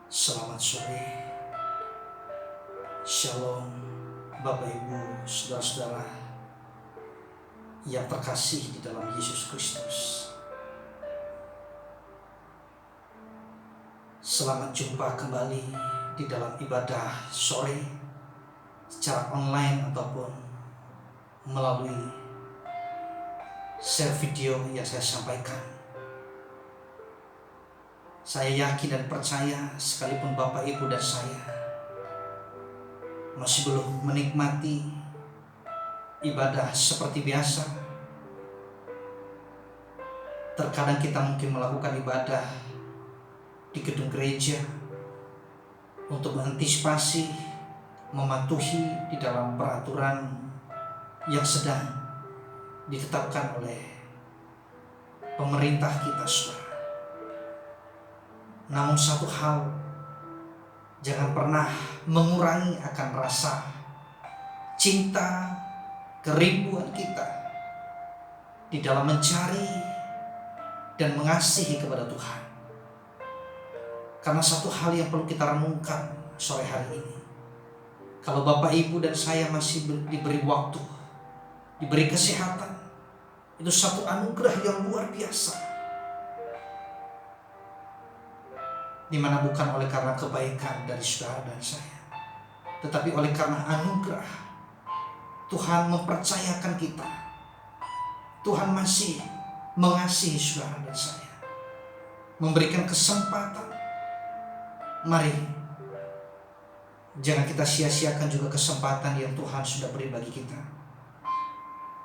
Selamat sore, Shalom Bapak Ibu Saudara-saudara yang terkasih di dalam Yesus Kristus. Selamat jumpa kembali di dalam ibadah sore secara online ataupun melalui share video yang saya sampaikan. Saya yakin dan percaya sekalipun Bapak Ibu dan saya masih belum menikmati ibadah seperti biasa. Terkadang kita mungkin melakukan ibadah di gedung gereja untuk mengantisipasi, mematuhi di dalam peraturan yang sedang ditetapkan oleh pemerintah kita, saudara. Namun satu hal, jangan pernah mengurangi akan rasa cinta, kerinduan kita di dalam mencari dan mengasihi kepada Tuhan. Karena satu hal yang perlu kita renungkan sore hari ini, kalau Bapak Ibu dan saya masih diberi waktu, diberi kesehatan, itu satu anugerah yang luar biasa, dimana bukan oleh karena kebaikan dari saudara dan saya, tetapi oleh karena anugerah. Tuhan mempercayakan kita. Tuhan masih mengasihi saudara dan saya, memberikan kesempatan. Mari, jangan kita sia-siakan juga kesempatan yang Tuhan sudah beri bagi kita.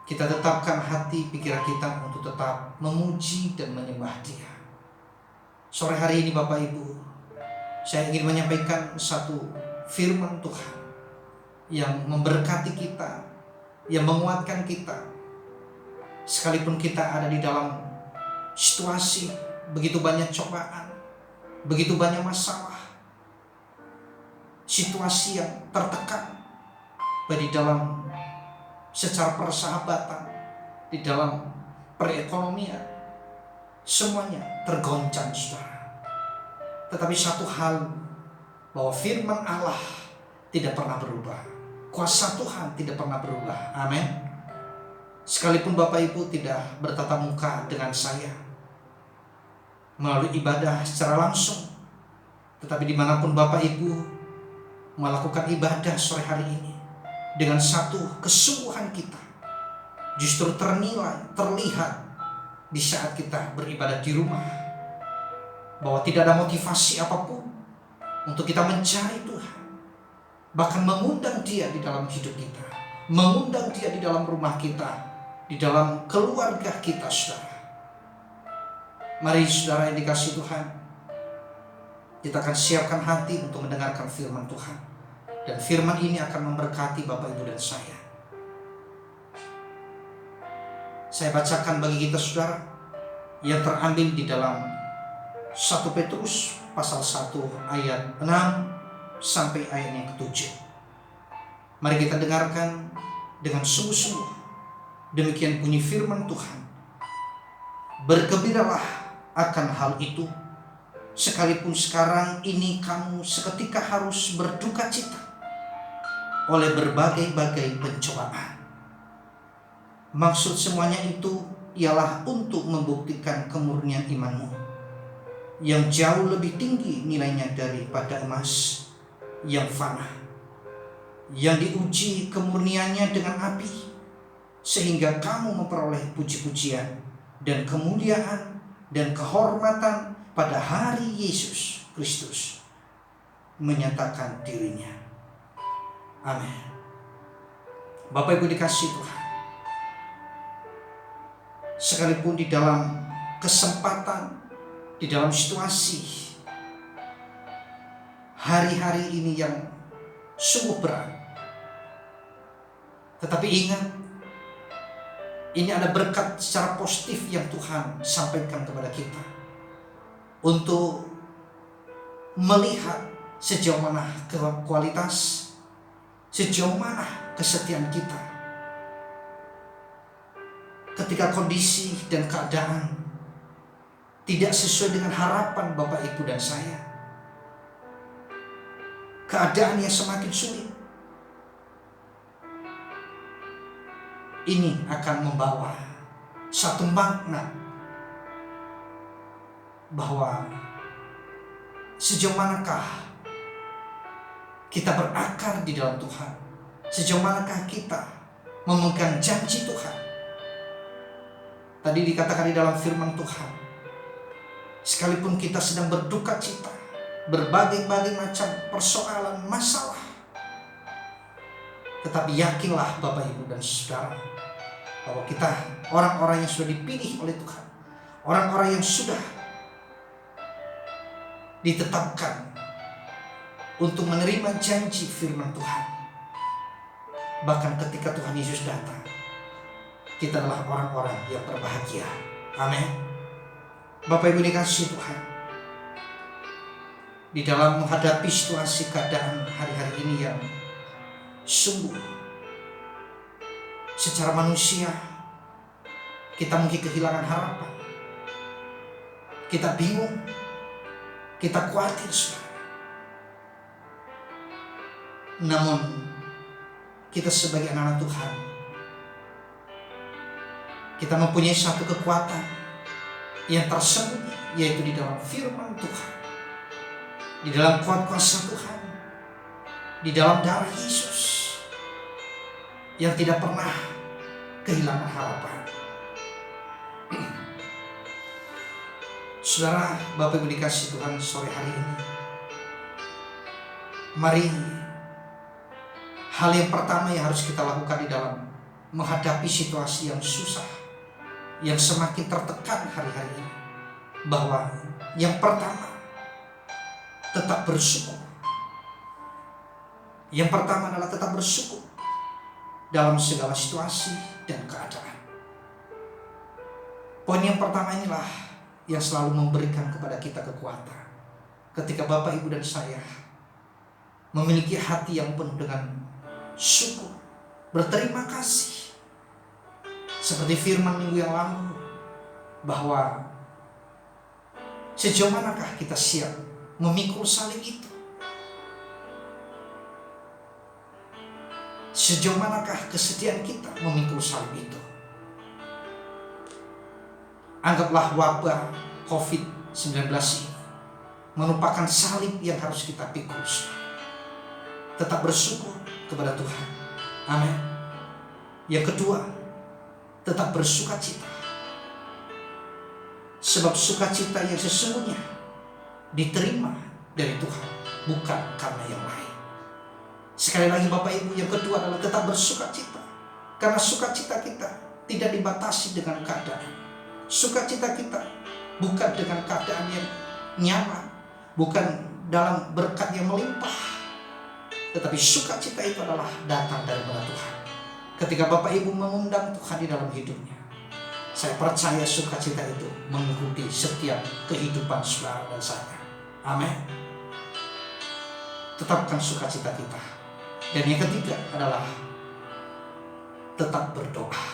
Kita tetapkan hati pikiran kita untuk tetap memuji dan menyembah Dia. Sore hari ini Bapak Ibu, saya ingin menyampaikan satu firman Tuhan yang memberkati kita, yang menguatkan kita. Sekalipun kita ada di dalam situasi begitu banyak cobaan, begitu banyak masalah, situasi yang tertekan, baik di dalam secara persahabatan, di dalam perekonomian, semuanya tergoncang, saudara. Tetapi satu hal, bahwa firman Allah tidak pernah berubah. Kuasa Tuhan tidak pernah berubah. Amin. Sekalipun Bapak Ibu tidak bertatap muka dengan saya melalui ibadah secara langsung, tetapi dimanapun Bapak Ibu melakukan ibadah sore hari ini, dengan satu kesungguhan kita justru ternilai, terlihat di saat kita beribadah di rumah, bahwa tidak ada motivasi apapun untuk kita mencari Tuhan, bahkan mengundang Dia di dalam hidup kita, mengundang Dia di dalam rumah kita, di dalam keluarga kita, saudara. Mari saudara yang dikasihi Tuhan, kita akan siapkan hati untuk mendengarkan firman Tuhan, dan firman ini akan memberkati Bapak Ibu dan saya. Saya bacakan bagi kita, saudara, yang terambil di dalam 1 Petrus pasal 1 ayat 6 sampai ayat yang ke-7. Mari kita dengarkan dengan sungguh-sungguh. Demikian bunyi firman Tuhan. Bergembiralah akan hal itu, sekalipun sekarang ini kamu seketika harus berduka cita oleh berbagai-bagai pencobaan. Maksud semuanya itu ialah untuk membuktikan kemurnian imanmu, yang jauh lebih tinggi nilainya daripada emas yang fana, yang diuji kemurniannya dengan api, sehingga kamu memperoleh puji-pujian dan kemuliaan dan kehormatan pada hari Yesus Kristus menyatakan dirinya. Amin. Bapak Ibu dikasihi Tuhan, sekalipun di dalam kesempatan, di dalam situasi hari-hari ini yang sungguh berat, tetapi ingat, ini ada berkat secara positif yang Tuhan sampaikan kepada kita, untuk melihat sejauh mana kualitas, sejauh mana kesetiaan kita ketika kondisi dan keadaan tidak sesuai dengan harapan Bapak Ibu dan saya. keadaan yang semakin sulit, ini akan membawa satu makna bahwa sejauh manakah kita berakar di dalam Tuhan, sejauh manakah kita memegang janji Tuhan. Tadi dikatakan di dalam firman Tuhan, sekalipun kita sedang berduka cita, berbagai-bagai macam persoalan, masalah, tetapi yakinlah Bapak Ibu dan Saudara, bahwa kita orang-orang yang sudah dipilih oleh Tuhan, orang-orang yang sudah ditetapkan untuk menerima janji firman Tuhan. Bahkan ketika Tuhan Yesus datang, kita adalah orang-orang yang berbahagia. Amin. Bapak Ibu dikasihi Tuhan, di dalam menghadapi situasi keadaan hari-hari ini yang sungguh secara manusia kita mungkin kehilangan harapan, kita bingung, kita khawatir, saudara. Namun kita sebagai anak-anak Tuhan, kita mempunyai satu kekuatan yang tersembunyi, yaitu di dalam firman Tuhan, di dalam kuasa Tuhan, di dalam darah Yesus yang tidak pernah kehilangan harapan. Saudara, Bapak Ibu dikasihi Tuhan, sore hari ini, mari hal yang pertama yang harus kita lakukan di dalam menghadapi situasi yang susah, yang semakin tertekan hari-hari ini, bahwa yang pertama, tetap bersyukur. Yang pertama adalah tetap bersyukur dalam segala situasi dan keadaan. Poin yang pertama inilah yang selalu memberikan kepada kita kekuatan. Ketika Bapak, Ibu, dan saya memiliki hati yang penuh dengan syukur, berterima kasih. Seperti firman minggu yang lalu, bahwa sejauh manakah kita siap memikul salib itu? Sejauh manakah kesediaan kita memikul salib itu? Anggaplah wabah COVID-19 ini merupakan salib yang harus kita pikul. Tetap bersyukur kepada Tuhan. Amin. Yang kedua, tetap bersukacita. Sebab sukacita yang sesungguhnya diterima dari Tuhan, bukan karena yang lain. Sekali lagi Bapak Ibu, yang kedua adalah tetap bersukacita. Karena sukacita kita tidak dibatasi dengan keadaan. Sukacita kita bukan dengan keadaan yang nyaman, bukan dalam berkat yang melimpah, tetapi sukacita itu adalah datang daripada Tuhan. Ketika Bapak Ibu mengundang Tuhan di dalam hidupnya, saya percaya sukacita itu mengikuti setiap kehidupan saudara dan saya. Amin. Tetapkan sukacita kita. Dan yang ketiga adalah tetap berdoa.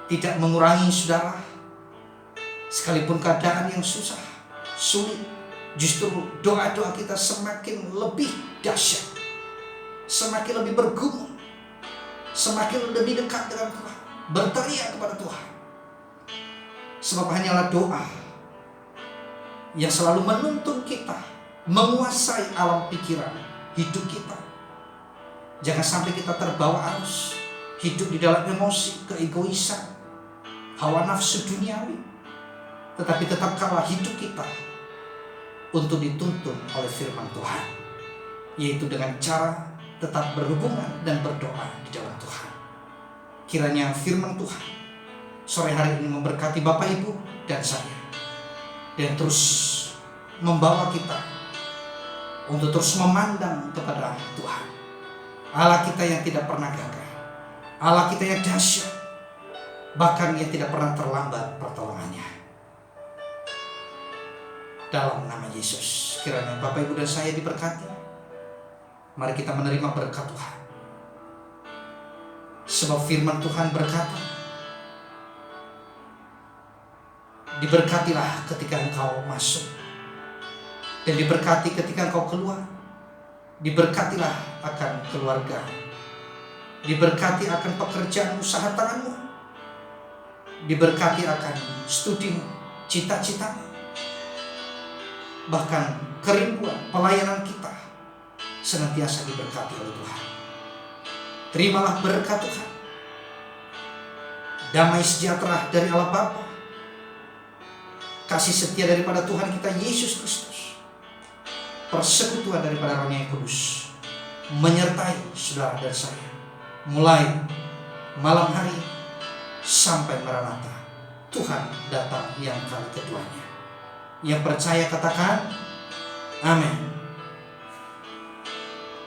Tidak mengurangi saudara, sekalipun keadaan yang susah, sulit, justru doa-doa kita semakin lebih dahsyat, semakin lebih bergumul, semakin lebih dekat dengan Tuhan, berteriak kepada Tuhan. Sebab hanyalah doa yang selalu menuntun kita, menguasai alam pikiran hidup kita. Jangan sampai kita terbawa arus, hidup di dalam emosi, keegoisan, hawa nafsu duniawi. Tetapi tetapkanlah hidup kita untuk dituntun oleh firman Tuhan, yaitu dengan cara tetap berhubungan dan berdoa di dalam Tuhan. Kiranya firman Tuhan sore hari ini memberkati Bapak, Ibu, dan saya, dan terus membawa kita untuk terus memandang kepada Tuhan, Allah kita yang tidak pernah gagal, Allah kita yang dahsyat, bahkan yang tidak pernah terlambat pertolongannya. Dalam nama Yesus, kiranya Bapak, Ibu, dan saya diberkati. Mari kita menerima berkat Tuhan. Sebab firman Tuhan berkata, diberkatilah ketika engkau masuk, Dan diberkati ketika engkau keluar. Diberkatilah akan keluarga. Diberkati akan pekerjaan usaha tanganmu. Diberkati akan studimu, cita-citamu. Bahkan kerinduan pelayanan kita senantiasa diberkati oleh Tuhan. Terimalah berkat Tuhan. Damai sejahtera dari Allah Bapa, kasih setia daripada Tuhan kita Yesus Kristus, persekutuan daripada Roh yang Kudus menyertai saudara dan saya mulai malam hari sampai Maranatha, Tuhan datang yang kali keduanya. Yang percaya katakan amin.